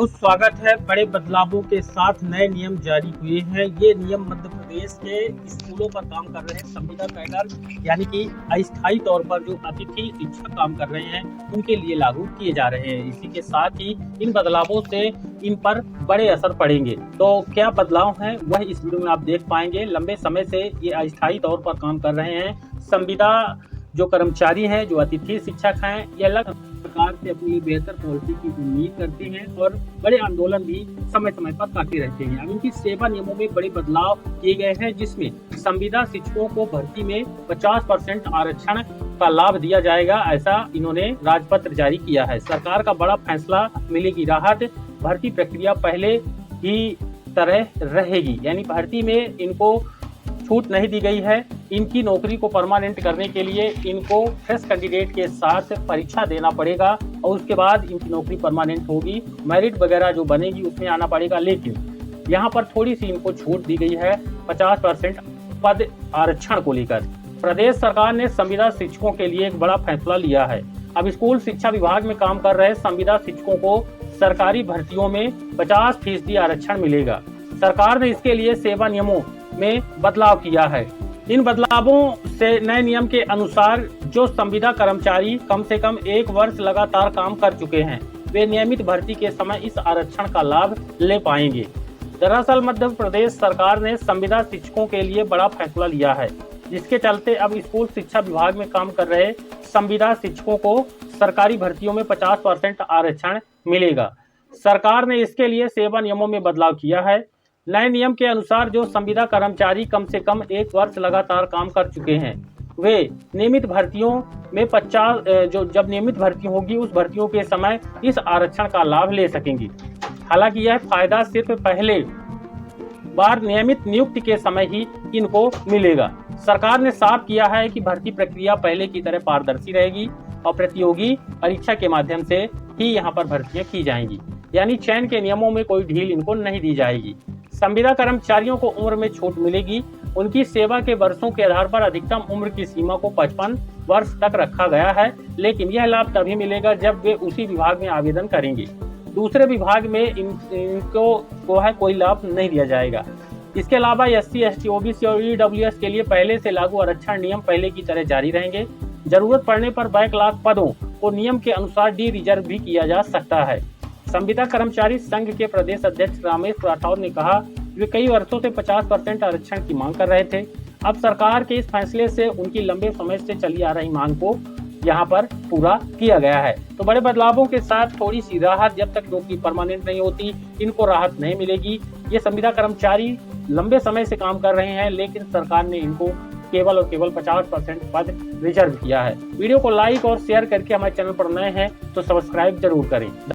बहुत स्वागत है। बड़े बदलावों के साथ नए नियम जारी हुए हैं। ये नियम मध्य प्रदेश के स्कूलों पर काम कर रहे संविदा कैडर यानी कि अस्थायी तौर पर जो अतिथि शिक्षक काम कर रहे हैं उनके लिए लागू किए जा रहे हैं। इसी के साथ ही इन बदलावों से इन पर बड़े असर पड़ेंगे। तो क्या बदलाव है वह इस वीडियो में आप देख पाएंगे। लंबे समय से ये अस्थायी तौर पर काम कर रहे हैं संविदा जो कर्मचारी हैं, जो अतिथि शिक्षक हैं, ये अलग सरकार से अपनी बेहतर पॉलिसी की उम्मीद करते हैं और बड़े आंदोलन भी समय समय पर करते रहते हैं। अब इनकी सेवा नियमों में बड़े बदलाव किए गए हैं, जिसमें संविदा शिक्षकों को भर्ती में 50% आरक्षण का लाभ दिया जाएगा। ऐसा इन्होंने राजपत्र जारी किया है। सरकार का बड़ा फैसला, मिलेगी राहत। भर्ती प्रक्रिया पहले ही तरह रहेगी, यानी भर्ती में इनको छूट नहीं दी गई है। इनकी नौकरी को परमानेंट करने के लिए इनको फ्रेश कैंडिडेट के साथ परीक्षा देना पड़ेगा और उसके बाद इनकी नौकरी परमानेंट होगी। मेरिट वगैरह जो बनेगी उसमें आना पड़ेगा, लेकिन यहाँ पर थोड़ी सी इनको छूट दी गई है 50% पद आरक्षण को लेकर। प्रदेश सरकार ने संविदा शिक्षकों के लिए एक बड़ा फैसला लिया है। अब स्कूल शिक्षा विभाग में काम कर रहे संविदा शिक्षकों को सरकारी भर्तियों में 50% आरक्षण मिलेगा। सरकार ने इसके लिए सेवा नियमों में बदलाव किया है। इन बदलावों से नए नियम के अनुसार जो संविदा कर्मचारी कम से कम 1 वर्ष लगातार काम कर चुके हैं, वे नियमित भर्ती के समय इस आरक्षण का लाभ ले पाएंगे। दरअसल मध्य प्रदेश सरकार ने संविदा शिक्षकों के लिए बड़ा फैसला लिया है, जिसके चलते अब स्कूल शिक्षा विभाग में काम कर रहे संविदा शिक्षकों को सरकारी भर्तियों में 50% आरक्षण मिलेगा। सरकार ने इसके लिए सेवा नियमों में बदलाव किया है। नए नियम के अनुसार जो संविदा कर्मचारी कम से कम 1 वर्ष लगातार काम कर चुके हैं, वे नियमित भर्तियों में जब नियमित भर्ती होगी उस भर्तियों के समय इस आरक्षण का लाभ ले सकेंगी। हालांकि यह फायदा सिर्फ पहले बार नियमित नियुक्ति के समय ही इनको मिलेगा। सरकार ने साफ किया है कि भर्ती प्रक्रिया पहले की तरह पारदर्शी रहेगी और प्रतियोगी परीक्षा के माध्यम से ही यहाँ पर भर्तियां की जाएंगी, यानी चयन के नियमों में कोई ढील इनको नहीं दी जाएगी। संविदा कर्मचारियों को उम्र में छूट मिलेगी। उनकी सेवा के वर्षों के आधार पर अधिकतम उम्र की सीमा को 55 वर्ष तक रखा गया है, लेकिन यह लाभ तभी मिलेगा जब वे उसी विभाग में आवेदन करेंगे। दूसरे विभाग में इनको है कोई लाभ नहीं दिया जाएगा। इसके अलावा SC, ST, OBC और EWS के लिए पहले से लागू आरक्षण नियम पहले की तरह जारी रहेंगे। जरूरत पड़ने पर बैकलॉग पदों को नियम के अनुसार डी रिजर्व भी किया जा सकता है। संविदा कर्मचारी संघ के प्रदेश अध्यक्ष रामेश राठौर ने कहा, वे कई वर्षों से 50% आरक्षण की मांग कर रहे थे। अब सरकार के इस फैसले से उनकी लंबे समय से चली आ रही मांग को यहाँ पर पूरा किया गया है। तो बड़े बदलावों के साथ थोड़ी सी राहत, जब तक नौकरी परमानेंट नहीं होती इनको राहत नहीं मिलेगी। ये संविदा कर्मचारी लंबे समय से काम कर रहे हैं, लेकिन सरकार ने इनको केवल और केवल 50% पद रिजर्व किया है। वीडियो को लाइक और शेयर करके हमारे चैनल पर नए हैं तो सब्सक्राइब जरूर करें।